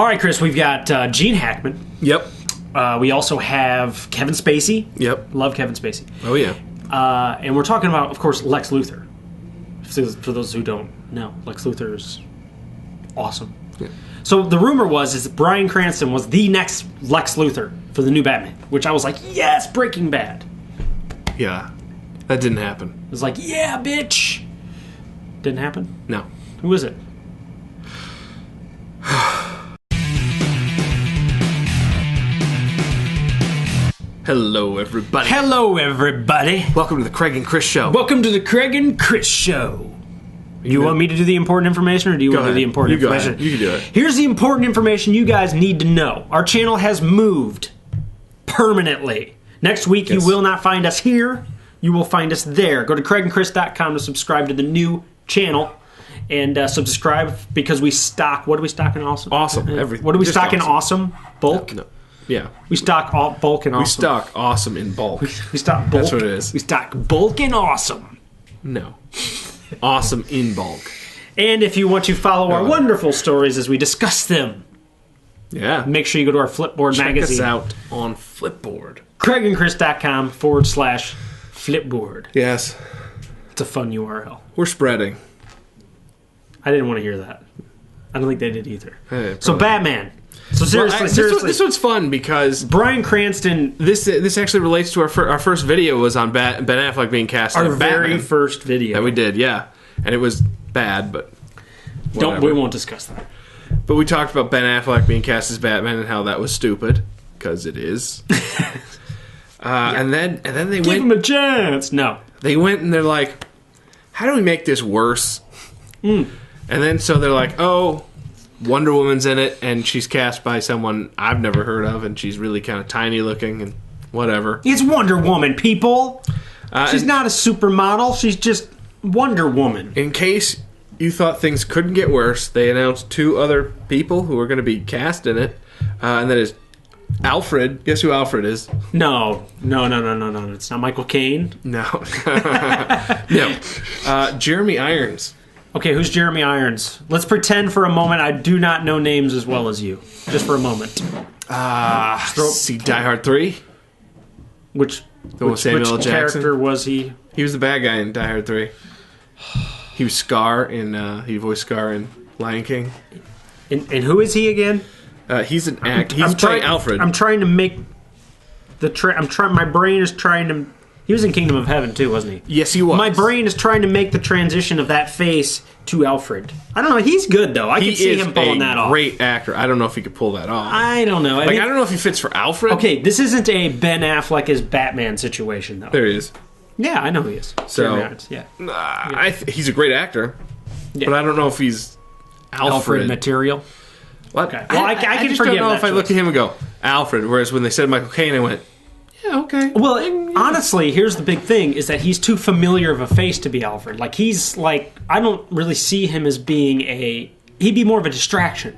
All right, Chris, we've got Gene Hackman. Yep. We also have Kevin Spacey. Yep. Love Kevin Spacey. Oh, yeah. And we're talking about, of course, Lex Luthor. For those who don't know, Lex Luthor is awesome. Yeah. So the rumor is that Bryan Cranston was the next Lex Luthor for the new Batman, which I was like, yes, Breaking Bad. Yeah. That didn't happen. It was like, yeah, bitch. Didn't happen? No. Who is it? Hello, everybody. Hello, everybody. Welcome to the Craig and Chris Show. Welcome to the Craig and Chris Show. You want me to do the important information, or do you want to do the important information? You can do it. Here's the important information you guys need to know. Our channel has moved permanently. Next week, you will not find us here. You will find us there. Go to craigandchris.com to subscribe to the new channel. And subscribe because we stock... What do we stock in Awesome? Awesome. Everything. What do we stock in Awesome? Bulk? No. Yeah. We stock bulk and Awesome. We stock Awesome in bulk. We stock bulk. That's what it is. We stock bulk and Awesome. No. Awesome in bulk. And if you want to follow our wonderful stories as we discuss them, yeah, make sure you go to our Flipboard magazine. Check us out on Flipboard. craigandchris.com/Flipboard. Yes. It's a fun URL. We're spreading. I didn't want to hear that. I don't think they did either. Hey, so Batman. So seriously, this one's fun because Bryan Cranston. This actually relates to our first video was on Ben Affleck being cast. Our as Batman. very first video that we did, yeah, and it was bad, but whatever. we won't discuss that. But we talked about Ben Affleck being cast as Batman and how that was stupid because it is. And then they Give him a chance. No, they went and they're like, how do we make this worse? And then so they're like, oh, Wonder Woman's in it, and she's cast by someone I've never heard of, and she's really kind of tiny looking and whatever. It's Wonder Woman, people. She's not a supermodel. She's just Wonder Woman. In case you thought things couldn't get worse, they announced two other people who are going to be cast in it, and that is Alfred. Guess who Alfred is? No. It's not Michael Caine. No. No. Jeremy Irons. Okay, who's Jeremy Irons? Let's pretend for a moment I do not know names as well as you. Just for a moment. See Die Hard 3? Which Samuel L. Jackson? Character was he? He was the bad guy in Die Hard 3. He was Scar in, he voiced Scar in Lion King. And who is he again? He's an actor. He's playing Alfred. I'm trying to make my brain is trying to... He was in Kingdom of Heaven, too, wasn't he? Yes, he was. My brain is trying to make the transition of that face to Alfred. I don't know. He's good, though. I can see him pulling that off. He is a great actor. I don't know if he could pull that off. I don't know. I don't know if he fits for Alfred. Okay, this isn't a Ben Affleck as Batman situation, though. There he is. Yeah, I know who he is. So, yeah. He's a great actor, but I don't know if he's Alfred material. What? Okay. Well, I can just forgive don't know that if I look at him and go, Alfred, whereas when they said Michael Caine, I went, yeah, okay. Well, honestly, here's the big thing, is that he's too familiar of a face to be Alfred. Like, he's like, I don't really see him as being he'd be more of a distraction.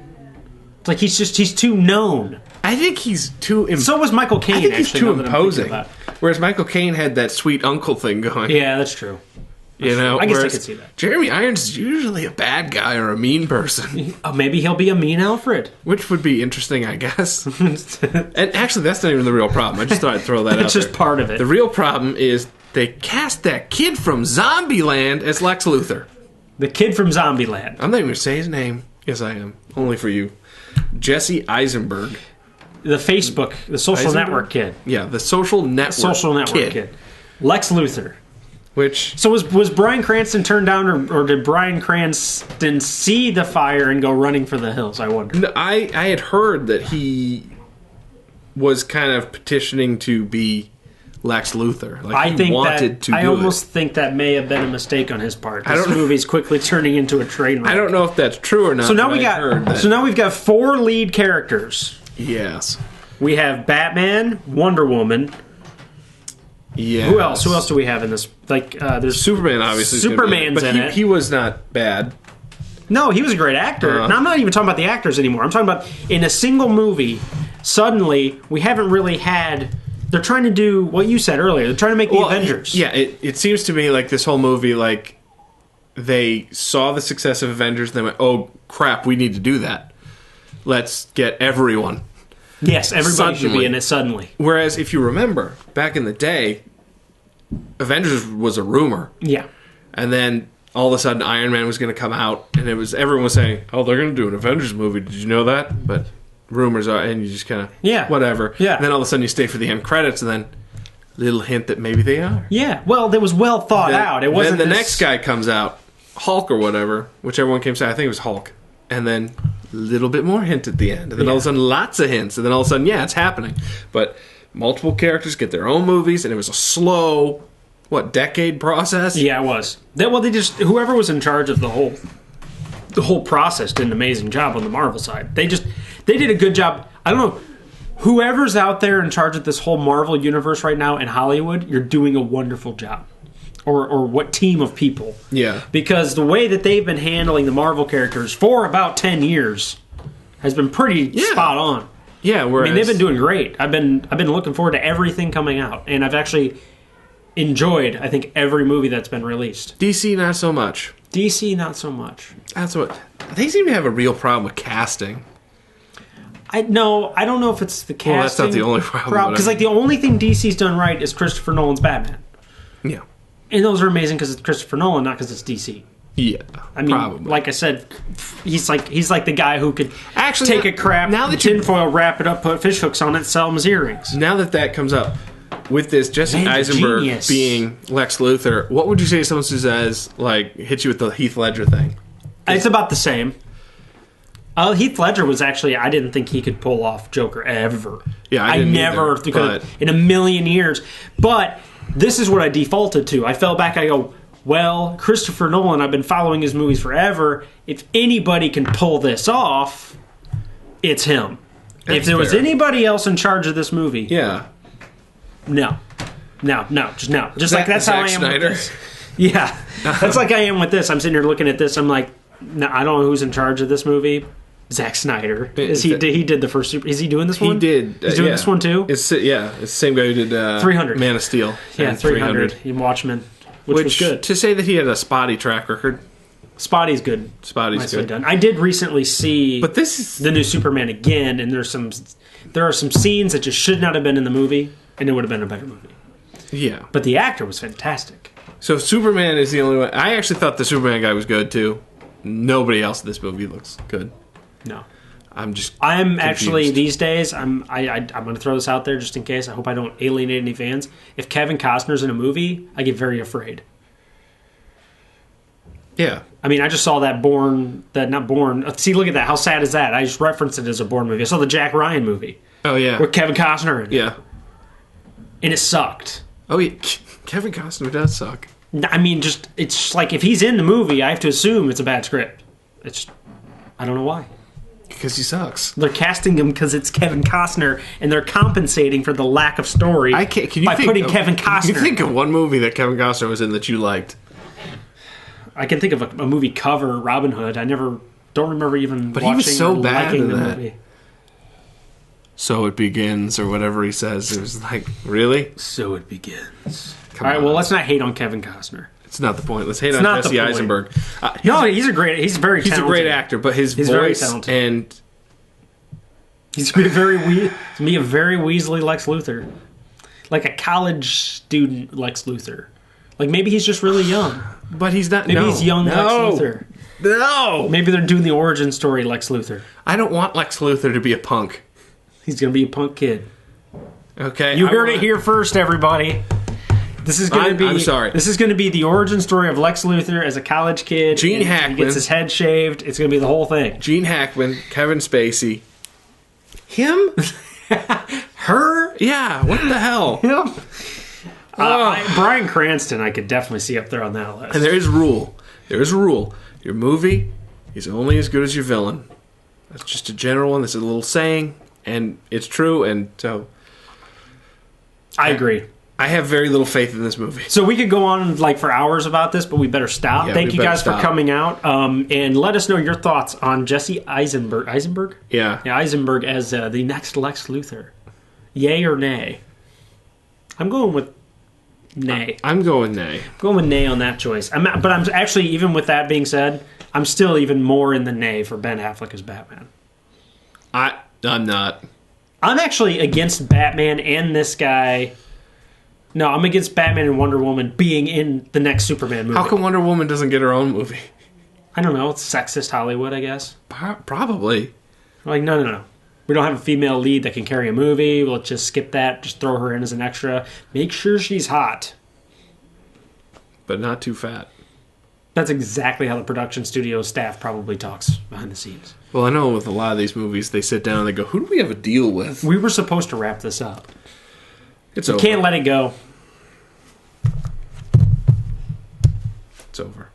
It's like he's too known. I think he's too... So was Michael Caine, I think he's too imposing. Whereas Michael Caine had that sweet uncle thing going. Yeah, that's true. You know, I guess I could see that. Jeremy Irons is usually a bad guy or a mean person. Maybe he'll be a mean Alfred. Which would be interesting, I guess. And actually, that's not even the real problem. I just thought I'd throw that out It's just part of it. The real problem is they cast that kid from Zombieland as Lex Luthor. The kid from Zombieland. I'm not even going to say his name. Yes, I am. Only for you. Jesse Eisenberg. The social network kid. Yeah, the social network kid. Lex Luthor. So was Bryan Cranston turned down, or did Bryan Cranston see the fire and go running for the hills? I wonder. No, I had heard that he was kind of petitioning to be Lex Luthor. I almost think that may have been a mistake on his part. This movie's quickly turning into a train wreck. I don't know if that's true or not. So now we've got 4 lead characters. Yes. We have Batman, Wonder Woman. Yeah. Who else? Who else do we have in this? Like, there's Superman. Obviously, Superman's in it. He was not bad. No, he was a great actor. And I'm not even talking about the actors anymore. I'm talking about in a single movie. Suddenly, we haven't really had. They're trying to do what you said earlier. They're trying to make the Avengers. Yeah, it seems to me like this whole movie, like they saw the success of Avengers, and they went, "Oh crap, we need to do that." let's get everyone. Yes, everybody should be in it suddenly. Whereas, if you remember, back in the day, Avengers was a rumor. Yeah. And then all of a sudden Iron Man was going to come out, and everyone was saying, oh, they're going to do an Avengers movie. Did you know that? But rumors are, and you just kind of, whatever. Yeah. And then all of a sudden you stay for the end credits, and then little hint that maybe they are. Yeah. Well, that was well thought out. It wasn't then the next guy comes out, Hulk or whatever, which everyone came to say, I think it was Hulk. And then a little bit more hint at the end. And then all of a sudden lots of hints. And then all of a sudden, it's happening. But multiple characters get their own movies, and it was a slow, decade process? Yeah, it was. Whoever was in charge of the whole process did an amazing job on the Marvel side. They did a good job. I don't know. Whoever's out there in charge of this whole Marvel universe right now in Hollywood, you're doing a wonderful job. Or what team of people. Yeah. Because the way that they've been handling the Marvel characters for about 10 years has been pretty spot on. Yeah, whereas... they've been doing great. I've been looking forward to everything coming out. And I've actually enjoyed, I think, every movie that's been released. DC, not so much. DC, not so much. That's what... They seem to have a real problem with casting. I don't know if it's the casting. Well, that's not the only problem. Because the only thing DC's done right is Christopher Nolan's Batman. Yeah. And those are amazing because it's Christopher Nolan, not because it's DC. Yeah, I mean, probably. Like I said, he's like the guy who could actually take a crap, now that tinfoil, wrap it up, put fish hooks on it, sell them as earrings. Now that comes up, with this Jesse Eisenberg being Lex Luthor, what would you say someone who says, hit you with the Heath Ledger thing? It's about the same. Heath Ledger was actually, I didn't think he could pull off Joker ever. Yeah, I never could in a million years. But this is what I defaulted to. I fell back, I go, well, Christopher Nolan, I've been following his movies forever. If anybody can pull this off, it's him. If there was anybody else in charge of this movie, no. Just like that's how I am with this. Yeah, that's like I am with this. I'm sitting here looking at this. I'm like, no, I don't know who's in charge of this movie. Zack Snyder. He did the first Super... Is he doing this one? He did. He's doing this one too? It's the same guy who did 300. Man of Steel. Yeah, 300. In Watchmen, which was good. To say that he had a spotty track record... Spotty's good. Spotty's good. Done. I did recently see the new Superman again, and there are some scenes that just should not have been in the movie, and it would have been a better movie. Yeah. But the actor was fantastic. So Superman is the only one... I actually thought the Superman guy was good, too. Nobody else in this movie looks good. No. I'm actually, these days, I'm going to throw this out there just in case. I hope I don't alienate any fans. If Kevin Costner's in a movie, I get very afraid. Yeah. I mean, I just saw not Born. See, look at that. How sad is that? I just referenced it as a Bourne movie. I saw the Jack Ryan movie. Oh, yeah. With Kevin Costner in it. Yeah. And it sucked. Oh, yeah. Kevin Costner does suck. I mean, it's like if he's in the movie, I have to assume it's a bad script. I don't know why. Because he sucks. They're casting him because it's Kevin Costner, and they're compensating for the lack of story by putting Kevin Costner. Can you think of one movie that Kevin Costner was in that you liked? I can think of a movie cover, Robin Hood. I don't remember even watching he was so bad in the that movie. So it begins, or whatever he says. It was like, really? So it begins. All right, well, let's not hate on Kevin Costner. It's not the point. Let's hate on Jesse Eisenberg. No, he's very talented. He's a great actor, but his voice and... He's going to be a very Weasley Lex Luthor. Like a college student Lex Luthor. Like maybe he's just really young. But he's not... Maybe he's young Lex Luthor. No! Maybe they're doing the origin story Lex Luthor. I don't want Lex Luthor to be a punk. He's going to be a punk kid. Okay. You heard it here first, everybody. This is going to be... I'm sorry. This is going to be the origin story of Lex Luthor as a college kid. Gene Hackman. He gets his head shaved. It's going to be the whole thing. Gene Hackman, Kevin Spacey. Him? Her? Yeah, what the hell? Him? Bryan Cranston, I could definitely see up there on that list. And there is a rule. Your movie is only as good as your villain. That's just a general one. That's a little saying, and it's true. And so, I agree. I have very little faith in this movie. So we could go on for hours about this, but we better stop. Yeah, Thank you guys for coming out, and let us know your thoughts on Jesse Eisenberg. Eisenberg? Yeah, Eisenberg as the next Lex Luthor. Yay or nay? I'm going with nay. I'm going nay. I'm going with nay on that choice. But I'm actually, even with that being said, I'm still even more in the nay for Ben Affleck as Batman. I'm not. I'm actually against Batman and this guy. No, I'm against Batman and Wonder Woman being in the next Superman movie. How come Wonder Woman doesn't get her own movie? I don't know. It's sexist Hollywood, I guess. Probably. Like, no. We don't have a female lead that can carry a movie. We'll just skip that. Just throw her in as an extra. Make sure she's hot. But not too fat. That's exactly how the production studio staff probably talks behind the scenes. Well, I know with a lot of these movies, they sit down and they go, who do we have a deal with? We were supposed to wrap this up. It's over. Can't let it go. It's over.